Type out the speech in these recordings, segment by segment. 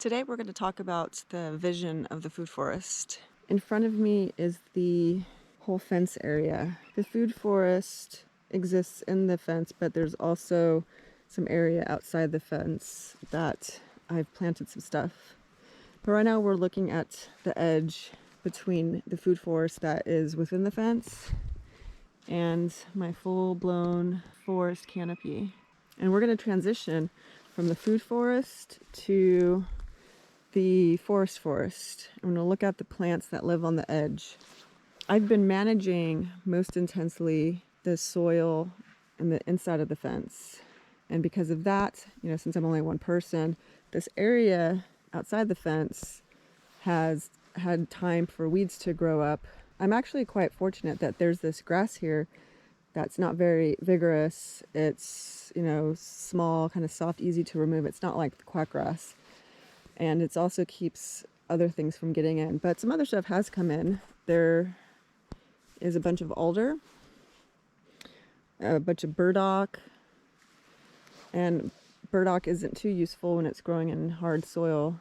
Today we're going to talk about the vision of the food forest. In front of me is the whole fence area. The food forest exists in the fence, but there's also some area outside the fence that I've planted some stuff. But right now we're looking at the edge between the food forest that is within the fence and my full-blown forest canopy. And we're going to transition from the food forest to the forest. I'm going to look at the plants that live on the edge. I've been managing most intensely the soil and the inside of the fence. And because of that, since I'm only one person, this area outside the fence has had time for weeds to grow up. I'm actually quite fortunate that there's this grass here that's not very vigorous. It's, small, kind of soft, easy to remove. It's not like the quackgrass. And it also keeps other things from getting in. But some other stuff has come in. There is a bunch of alder, a bunch of burdock. And burdock isn't too useful when it's growing in hard soil.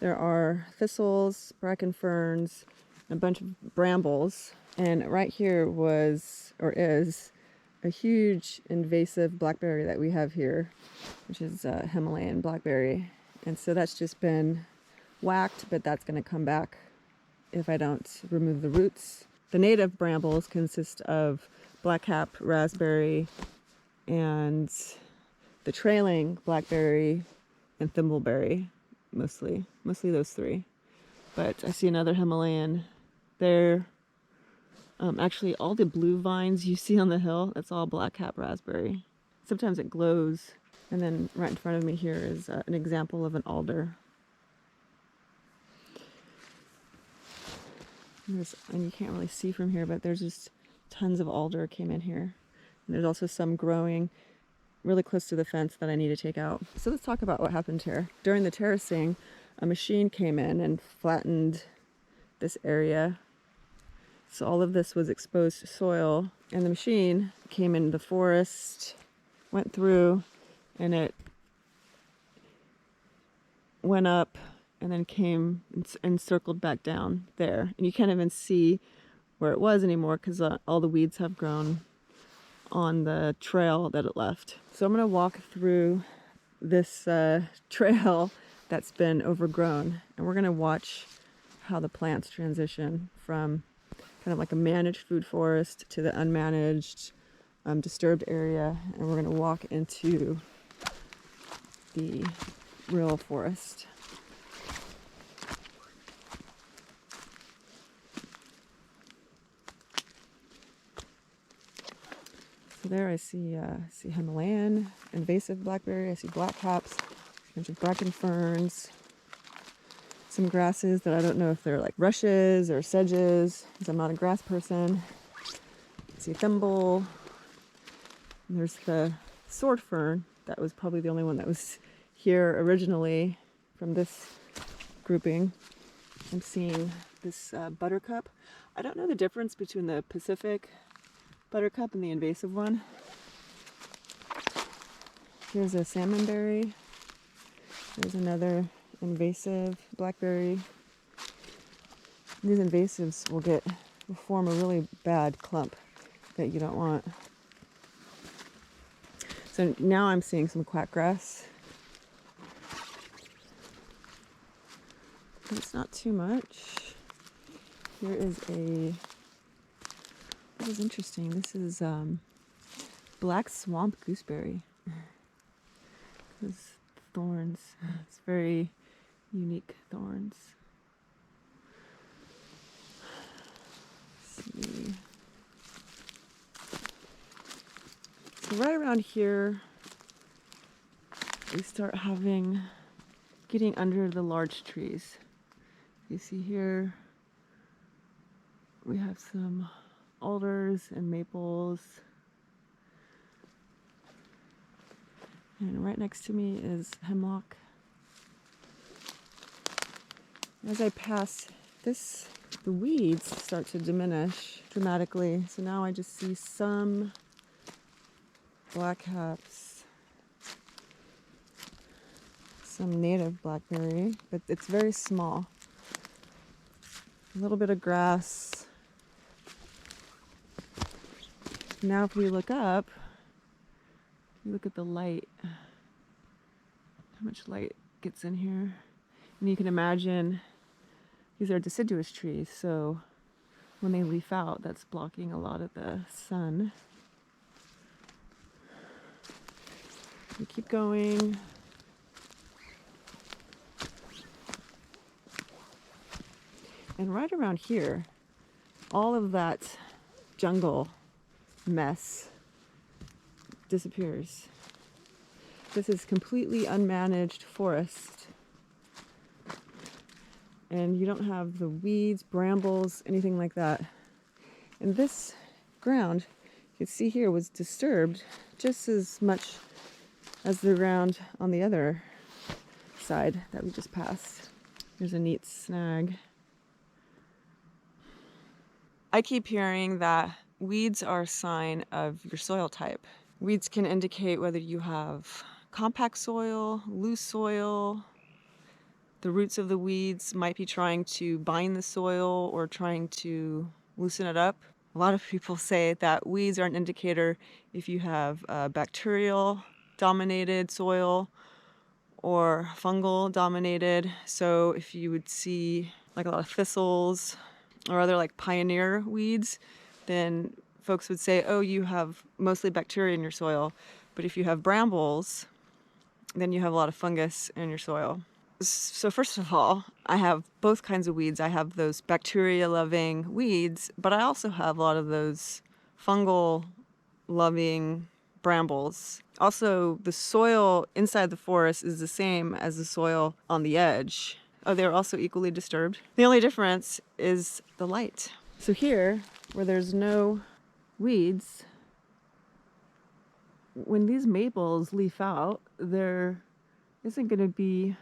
There are thistles, bracken ferns, and a bunch of brambles. And right here is a huge invasive blackberry that we have here, which is Himalayan blackberry. And so that's just been whacked, but that's going to come back if I don't remove the roots. The native brambles consist of blackcap, raspberry, and the trailing blackberry and thimbleberry, mostly those three. But I see another Himalayan there. Actually, all the blue vines you see on the hill, that's all blackcap raspberry. Sometimes it glows. And then right in front of me here is an example of an alder. And you can't really see from here, but there's just tons of alder came in here. And there's also some growing really close to the fence that I need to take out. So let's talk about what happened here. During the terracing, a machine came in and flattened this area. So all of this was exposed soil, and the machine came in the forest, went through, and it went up and then came and circled back down there. And you can't even see where it was anymore because all the weeds have grown on the trail that it left. So I'm going to walk through this trail that's been overgrown, and we're going to watch how the plants transition from kind of like a managed food forest to the unmanaged, disturbed area. And we're going to walk into the real forest. So there I see Himalayan, invasive blackberry, I see blackcaps, a bunch of bracken ferns, some grasses that I don't know if they're like rushes or sedges, because I'm not a grass person. I see thimble. And there's the sword fern. That was probably the only one that was here originally from this grouping. I'm seeing this buttercup. I don't know the difference between the Pacific buttercup and the invasive one. Here's a salmonberry. There's another invasive blackberry. These invasives will form a really bad clump that you don't want. So now I'm seeing some quackgrass. But it's not too much. Here is this is interesting. This is black swamp gooseberry. Those thorns. It's very unique thorns. Let's see. So right around here, we start getting under the large trees. You see here, we have some alders and maples. And right next to me is hemlock. As I pass this, the weeds start to diminish dramatically. So now I just see some blackcaps, some native blackberry, but it's very small. A little bit of grass. Now if we look up, you look at the light, how much light gets in here. And you can imagine these are deciduous trees, so when they leaf out, that's blocking a lot of the sun. We keep going. And right around here, all of that jungle mess disappears. This is completely unmanaged forest. And you don't have the weeds, brambles, anything like that. And this ground, you can see here, was disturbed just as much as the ground on the other side that we just passed. Here's a neat snag. I keep hearing that weeds are a sign of your soil type. Weeds can indicate whether you have compact soil, loose soil. The roots of the weeds might be trying to bind the soil or trying to loosen it up. A lot of people say that weeds are an indicator if you have bacterial dominated soil or fungal dominated. So if you would see like a lot of thistles or other like pioneer weeds, then folks would say, oh, you have mostly bacteria in your soil. But if you have brambles, then you have a lot of fungus in your soil. So first of all, I have both kinds of weeds. I have those bacteria-loving weeds, but I also have a lot of those fungal-loving brambles. Also, the soil inside the forest is the same as the soil on the edge. Oh, they're also equally disturbed. The only difference is the light. So here, where there's no weeds, when these maples leaf out, there isn't going to be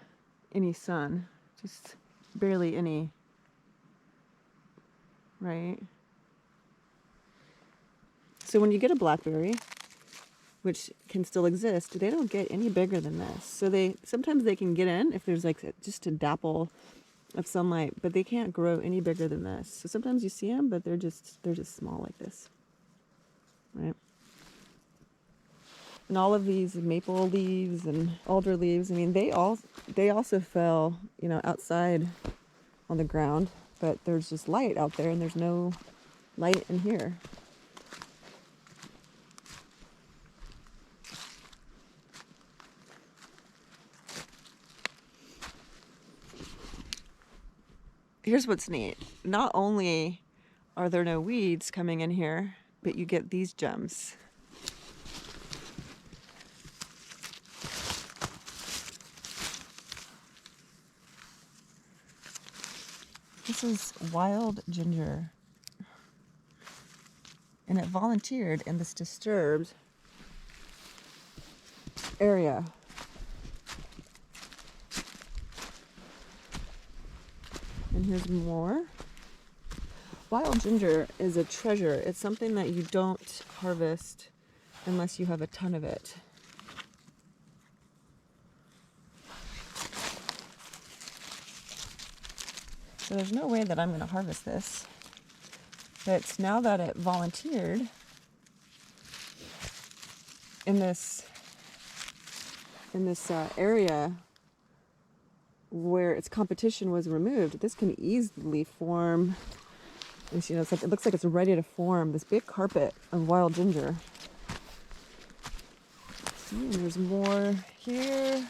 any sun, just barely any, right? So when you get a blackberry, which can still exist, they don't get any bigger than this. So sometimes they can get in if there's like just a dapple of sunlight, but they can't grow any bigger than this. So sometimes you see them, but they're just small like this, right? And all of these maple leaves and alder leaves, I mean, they also fell, outside on the ground, but there's just light out there and there's no light in here. Here's what's neat. Not only are there no weeds coming in here, but you get these gems. This is wild ginger. And it volunteered in this disturbed area. And here's more. Wild ginger is a treasure. It's something that you don't harvest unless you have a ton of it. So there's no way that I'm going to harvest this. But now that it volunteered in this area where its competition was removed, this can easily form, it looks like it's ready to form this big carpet of wild ginger. And there's more here.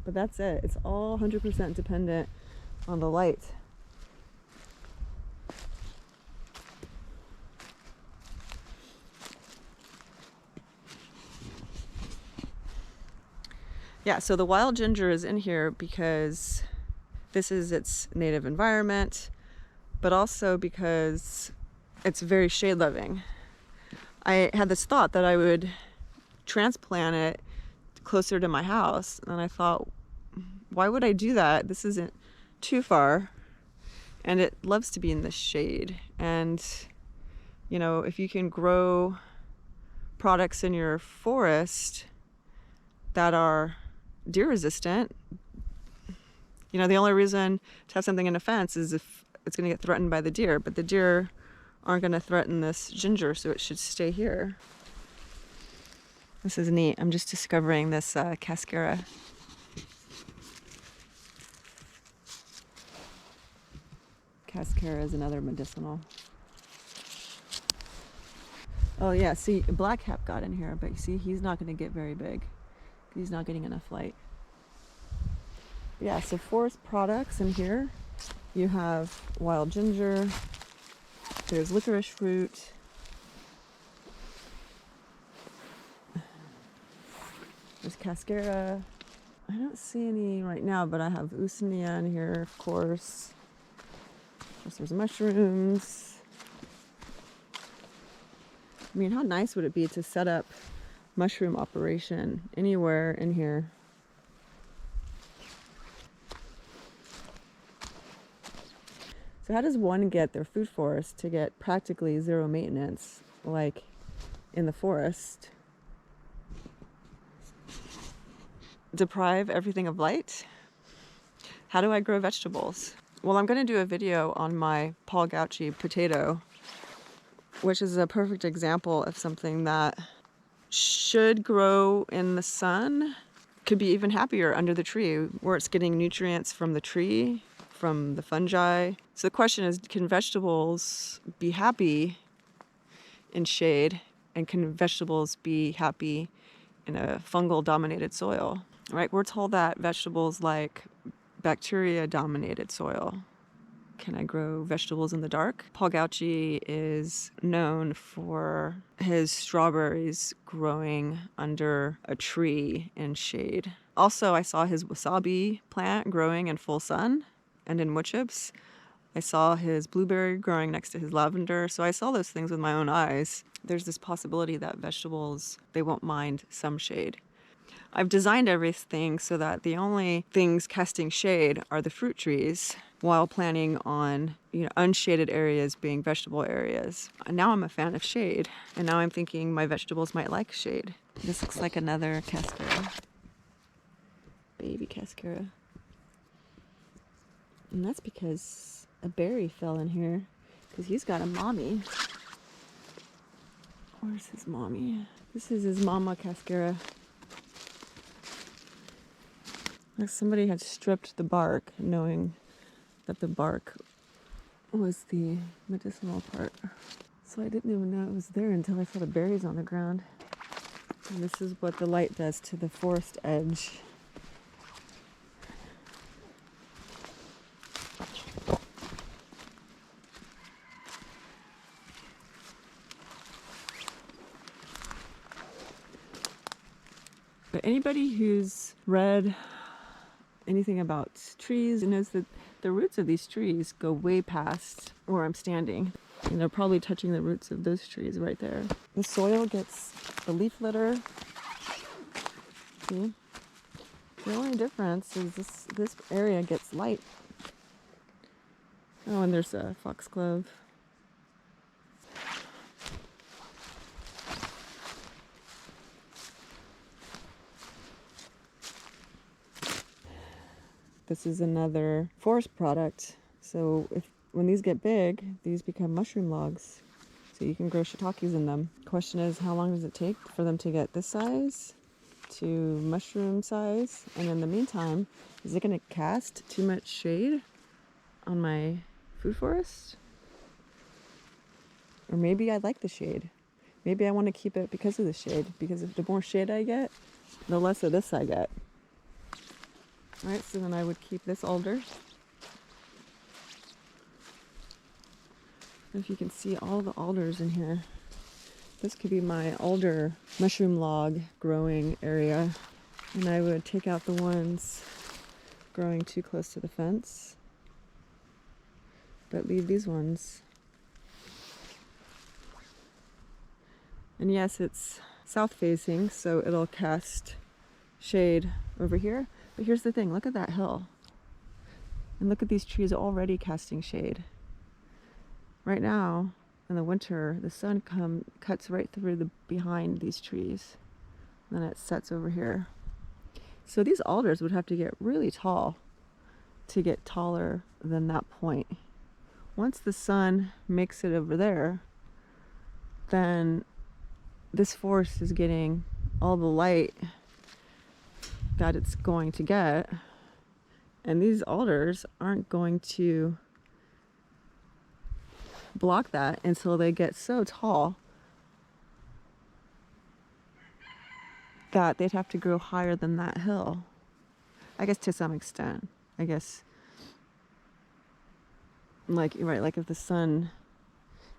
But that's it. It's all 100% dependent on the light. Yeah, so the wild ginger is in here because this is its native environment, but also because it's very shade loving. I had this thought that I would transplant it closer to my house, and I thought, why would I do that? This isn't too far, and it loves to be in the shade. And if you can grow products in your forest that are deer resistant. You know, the only reason to have something in a fence is if it's going to get threatened by the deer, but the deer aren't going to threaten this ginger, so it should stay here. This is neat. I'm just discovering this cascara. Cascara is another medicinal. Oh yeah, see, blackcap got in here, but you see, he's not going to get very big. He's not getting enough light. Yeah, so forest products in here. You have wild ginger. There's licorice fruit. There's cascara. I don't see any right now, but I have usnea in here, of course. Of course, there's mushrooms. I mean, how nice would it be to set up mushroom operation anywhere in here? So how does one get their food forest to get practically zero maintenance, like in the forest? Deprive everything of light? How do I grow vegetables? Well, I'm going to do a video on my Paul Gauchi potato, which is a perfect example of something that should grow in the sun, could be even happier under the tree, where it's getting nutrients from the tree, from the fungi. So the question is, can vegetables be happy in shade, and can vegetables be happy in a fungal dominated soil? Right? We're told that vegetables like bacteria dominated soil. Can I grow vegetables in the dark? Paul Gauchi is known for his strawberries growing under a tree in shade. Also, I saw his wasabi plant growing in full sun and in wood chips. I saw his blueberry growing next to his lavender. So I saw those things with my own eyes. There's this possibility that vegetables, they won't mind some shade. I've designed everything so that the only things casting shade are the fruit trees, while planning on, unshaded areas being vegetable areas. And now I'm a fan of shade, and now I'm thinking my vegetables might like shade. This looks like another cascara. Baby cascara. And that's because a berry fell in here, because he's got a mommy. Where's his mommy? This is his mama cascara. Like somebody had stripped the bark, knowing that the bark was the medicinal part. So I didn't even know it was there until I saw the berries on the ground. And this is what the light does to the forest edge. But anybody who's read anything about trees knows that the roots of these trees go way past where I'm standing. And they're probably touching the roots of those trees right there. The soil gets the leaf litter. See? The only difference is this area gets light. Oh, and there's a foxglove. This is another forest product. So when these get big, these become mushroom logs. So you can grow shiitakes in them. Question is, how long does it take for them to get this size to mushroom size? And in the meantime, is it going to cast too much shade on my food forest? Or maybe I like the shade. Maybe I want to keep it because of the shade. Because if the more shade I get, the less of this I get. Right, so then I would keep this alder. If you can see all the alders in here, this could be my alder mushroom log growing area. And I would take out the ones growing too close to the fence, but leave these ones. And yes, it's south facing, so it'll cast shade over here. But here's the thing, look at that hill. And look at these trees already casting shade. Right now, in the winter, the sun cuts right through the behind these trees. And then it sets over here. So these alders would have to get really tall to get taller than that point. Once the sun makes it over there, then this forest is getting all the light that it's going to get, and these alders aren't going to block that until they get so tall that they'd have to grow higher than that hill. I guess to some extent. I guess, like, you're right, like if the sun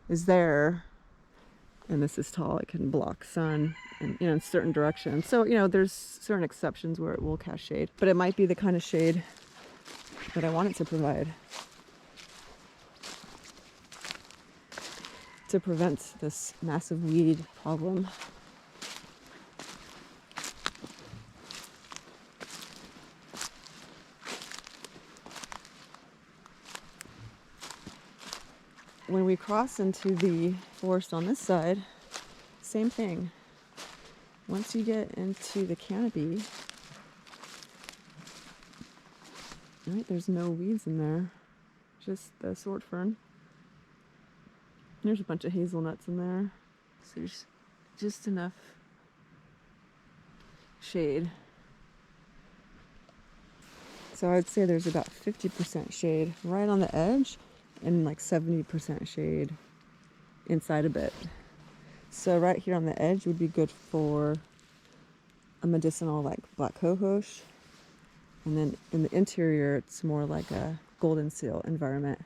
is there and this is tall, it can block sun and, in certain directions. So, there's certain exceptions where it will cast shade, but it might be the kind of shade that I want it to provide to prevent this massive weed problem. When we cross into the forest on this side, same thing. Once you get into the canopy, right, there's no weeds in there, just the sword fern. There's a bunch of hazelnuts in there. So there's just enough shade. So I'd say there's about 50% shade right on the edge and like 70% shade inside a bit. So right here on the edge would be good for a medicinal like black cohosh. And then in the interior, it's more like a golden seal environment.